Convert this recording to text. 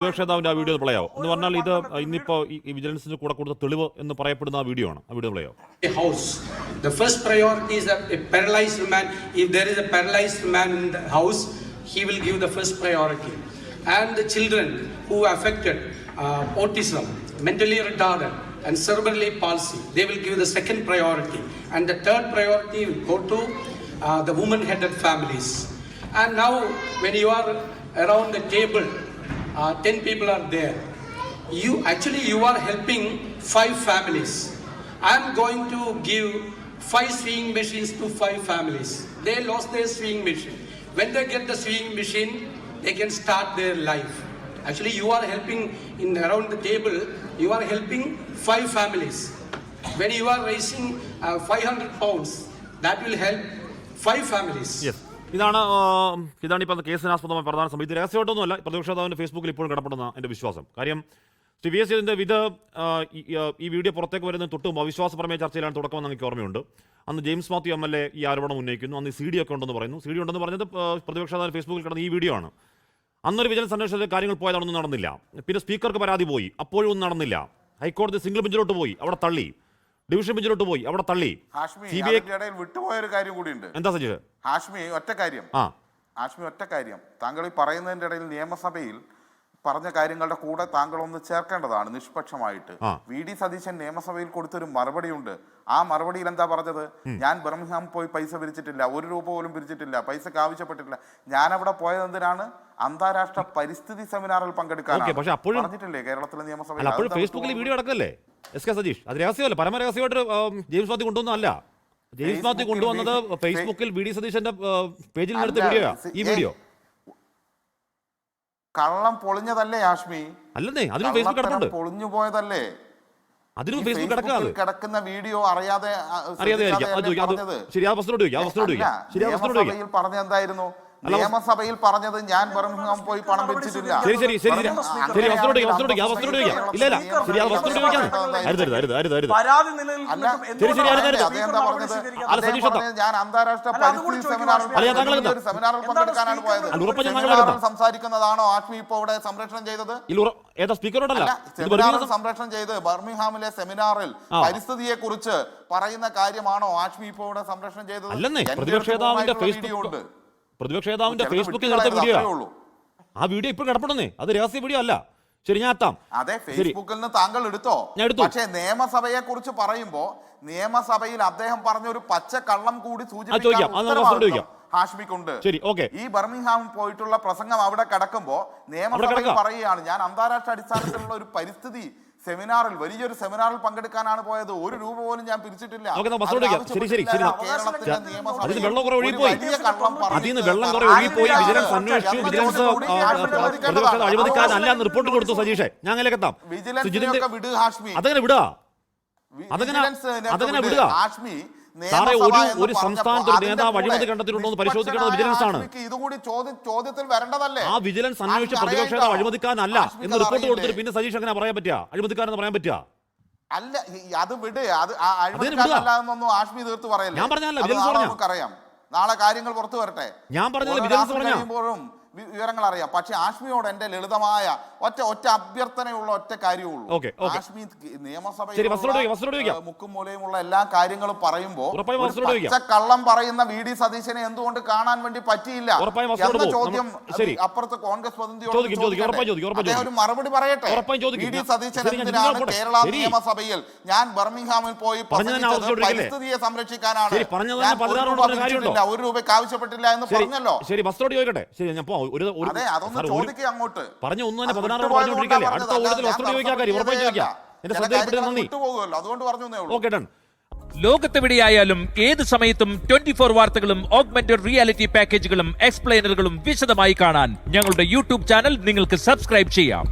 പ്രതിപക്ഷേതാവിന്റെ ആ video play ആവും എന്ന് പറഞ്ഞാൽ ഇത് ഇന്നിപ്പോ ഈ വിജിലൻസിന് കൂടെ കൊടുത്ത തെളിവ് എന്ന് പറയപ്പെടുന്ന ആ വീഡിയോ ആണ്. ആ വീഡിയോ പ്ലേ ആവും. House. The first priority is a paralyzed man. If there is a paralyzed man in the house, he will give the first priority. And the children who are affected, autism, mentally retarded, and cerebral palsy, they will give the second priority. And the third priority will go to the woman-headed families. And now, when you are around the table, 10 people are there. You are helping 5 families. I am going to give 5 sewing machines to 5 families. They lost their sewing machine. When they get the sewing machine, they can start their life. Actually, you are helping around the table. You are helping 5 families. When you are raising 500 pounds, that will help 5 families. Yes. ഇതാണ് ഇപ്പോൾ കേസിനാസ്പദമായ പ്രധാന സമയം. ഇത് രഹസ്യമായിട്ടൊന്നുമല്ല. പ്രതിപക്ഷേതാവിൻ്റെ ഫേസ്ബുക്കിൽ ഇപ്പോഴും കിടപ്പെടുന്ന എൻ്റെ വിശ്വാസം. കാര്യം ശ്രീ വി എസ് ഇതിൻ്റെ ഈ വീഡിയോ പുറത്തേക്ക് വരുന്നതിന് തൊട്ടും അവിശ്വാസപരമായ ചർച്ചയിലാണ് തുടക്കമെന്ന് എനിക്ക് ഓർമ്മയുണ്ട്. അന്ന് James Mathew M L A ഈ ആരോപണം ഉന്നയിക്കുന്നു. അന്ന് CD ഒക്കെ ഉണ്ടെന്ന് പറയുന്നു. CD ഉണ്ടെന്ന് പറഞ്ഞത് പ്രതിപക്ഷേതാവിൻ്റെ ഫേസ്ബുക്കിൽ കിടന്ന ഈ വീഡിയോ ആണ്. അന്നൊരു വിജിലൻസ് അന്വേഷണത്തിൽ കാര്യങ്ങൾ പോയതാണൊന്നും നടന്നില്ല. പിന്നെ സ്പീക്കർക്ക് പരാതി പോയി, അപ്പോഴും ഒന്നും നടന്നില്ല. ഹൈക്കോടതി സിംഗിൾ ബെഞ്ചിലോട്ട് പോയി, അവിടെ തള്ളി. ഡിവിഷൻ ബെഞ്ചിലോട്ട് പോയി, അവിടെ തള്ളി. വിട്ടുപോയൊരു കാര്യം കൂടിയുണ്ട്. എന്താ സജീഷ്? ഹാഷ്മി ഒറ്റ കാര്യം താങ്കൾ ഈ പറയുന്നതിന്റെ ഇടയിൽ നിയമസഭയിൽ പറഞ്ഞ കാര്യങ്ങളുടെ കൂടെ താങ്കൾ ഒന്ന് ചേർക്കേണ്ടതാണ് നിഷ്പക്ഷമായിട്ട്. VD സതീശൻ നിയമസഭയിൽ കൊടുത്തൊരു മറുപടിയുണ്ട്. ആ മറുപടിയിൽ എന്താ പറഞ്ഞത്? ഞാൻ ബർമിംഗ്ഹാം പോയി പൈസ പിരിച്ചിട്ടില്ല, 1 രൂപ പോലും പിരിച്ചിട്ടില്ല, പൈസക്ക് ആവശ്യപ്പെട്ടിട്ടില്ല. ഞാൻ അവിടെ പോയത് എന്തിനാണ്? അന്താരാഷ്ട്ര പരിസ്ഥിതി സെമിനാറിൽ പങ്കെടുക്കാൻ പറഞ്ഞിട്ടില്ലേ കേരളത്തിലെ നിയമസഭയിൽ? ഫേസ്ബുക്കിൽ വീഡിയോ അടക്കല്ലേ SK സതീഷ്? അത് രഹസ്യമല്ല, പരമരഹസ്യമായിട്ട് ജെയിംസ് മാത്യു കൊണ്ടുവന്നല്ല. ജെയിംസ് മാത്യു കൊണ്ടുവന്നത് ഫേസ്ബുക്കിൽ VD സതീശന്റെ പേജിൽ നിന്ന് എടുത്ത വീഡിയോ. ഈ വീഡിയോ കള്ളം പൊളിഞ്ഞതല്ലേ ഹാഷ്മി? അല്ലെന്നേ, അതിനും ഫേസ്ബുക്ക് കിടപ്പുണ്ട്. പൊളിഞ്ഞു പോയതല്ലേ? അതിനും ഫേസ്ബുക്ക് കിടക്കുന്ന വീഡിയോ അറിയാതെ പറഞ്ഞ എന്തായിരുന്നു? നിയമസഭയിൽ പറഞ്ഞത് ഞാൻ ബർമിംഗ്ഹാം പോയി പണം പിരിച്ചിട്ടില്ല. ഞാൻ അന്താരാഷ്ട്ര പരിസ്ഥിതി സെമിനാറിൽ പങ്കെടുക്കാനാണ് പോയത്. സംസാരിക്കുന്നതാണോ ആഷ്മി ഇപ്പൊ ഇവിടെ സംരക്ഷണം ചെയ്തത്? സംരക്ഷണം ചെയ്ത് ബർമിംഗ്ഹാമിലെ സെമിനാറിൽ പരിസ്ഥിതിയെ കുറിച്ച് പറയുന്ന കാര്യമാണോ ആഷ്മി ഇപ്പൊ ഇവിടെ സംരക്ഷണം ചെയ്തത്? പ്രതിപക്ഷേതാവിന്റെ ഫേസ്ബുക്കിൽ എടുത്ത വീഡിയോ. ആ വീഡിയോ ഇപ്പോൾ കിടപ്പുണ്ടെന്നേ. അത് രഹസ്യ വീഡിയോ അല്ല. ശരി, ഞാൻ എത്താം. അതെ, ഫേസ്ബുക്കിൽ നിന്ന് താങ്കൾ എടുത്തോ? പക്ഷേ നിയമസഭയെ കുറിച്ച് പറയുമ്പോ നിയമസഭയിൽ അദ്ദേഹം പറഞ്ഞ ഒരു പച്ച കള്ളം കൂടി സൂചിപ്പിക്കാൻ ഹാഷ്മിക്കുണ്ട്. ഈ ബർമിംഗ്ഹാം പോയിട്ടുള്ള പ്രസംഗം അവിടെ കിടക്കുമ്പോ നിയമസഭയിൽ പറയുകയാണ്, ഞാൻ അന്താരാഷ്ട്ര അടിസ്ഥാനത്തിലുള്ള ഒരു പരിസ്ഥിതി സെമിനാറിൽ, വലിയൊരു സെമിനാറിൽ പങ്കെടുക്കാനാണ് പോയത്, 1 രൂപ പോലും ഞാൻ പിരിച്ചിട്ടില്ല. റിപ്പോർട്ട് കൊടുത്തു സജീഷേ. ഞാൻ വിട് ഹാഷ്മി, അതങ്ങനെ വിടുക, അതങ്ങനെ വിടുക. സാറേ, ഒരു സംസ്ഥാനത്ത് ഒരു നേതാവ് അഴിമതി കണ്ടെത്തിയിട്ടുണ്ടോ എന്ന് പരിശോധിക്കേണ്ടത് വിജിലൻസ് ആണ്. ഇതുകൂടി ചോദ്യത്തിൽ വരേണ്ടതല്ലേ? ആ വിജിലൻസ് അന്വേഷിച്ച പ്രതിപക്ഷ അഴിമതിക്കാരനല്ല എന്ന് റിപ്പോർട്ട് കൊടുത്തിട്ട് പിന്നെ സതീഷ് അങ്ങനെ പറയാൻ പറ്റുക? അഴിമതിക്കാരെന്ന് പറയാൻ പറ്റുക? അല്ല, അത് വിട്. അത് അഴിമതിക്കാരനല്ലാന്നൊന്നും ആഷ്മി തീർത്ത് പറയല്ലേ. ഞാൻ പറഞ്ഞല്ലോ, നമുക്കറിയാം. നാളെ കാര്യങ്ങൾ പുറത്തു വരട്ടെ. ഞാൻ പറഞ്ഞത് വിജിലൻസ് കഴിയുമ്പോഴും വിവരങ്ങൾ അറിയാം. പക്ഷെ ആഷ്മിയോട് എന്റെ ലളിതമായ ഒറ്റ അഭ്യർത്ഥനയുള്ള ഒറ്റ കാര്യമുള്ളൂ. ആഷ്മി നിയമസഭയിൽ മുക്കും മൂലയുമുള്ള എല്ലാ കാര്യങ്ങളും പറയുമ്പോ കള്ളം പറയുന്ന VD സതീശനെ എന്തുകൊണ്ട് കാണാൻ വേണ്ടി പറ്റിയില്ല എന്ന ചോദ്യം അപ്പുറത്ത് കോൺഗ്രസ് പ്രതിനിധിയോട് ഒരു മറുപടി പറയട്ടെ. VD സതീശൻ എന്തിനാണ് കേരള നിയമസഭയിൽ ഞാൻ ബർമിംഗ്ഹാമിൽ പോയി പരിസ്ഥിതിയെ സംരക്ഷിക്കാനാണ്, 1 രൂപയ്ക്ക് ആവശ്യപ്പെട്ടില്ല എന്ന് പറഞ്ഞല്ലോ. ലോകത്തെവിടെയായാലും ഏത് സമയത്തും 24 വാർത്തകളും ഓഗ്മെന്റഡ് റിയാലിറ്റി പാക്കേജുകളും എക്സ്പ്ലെയിനറുകളും വിശദമായി കാണാൻ ഞങ്ങളുടെ YouTube ചാനൽ നിങ്ങൾക്ക് സബ്സ്ക്രൈബ് ചെയ്യാം.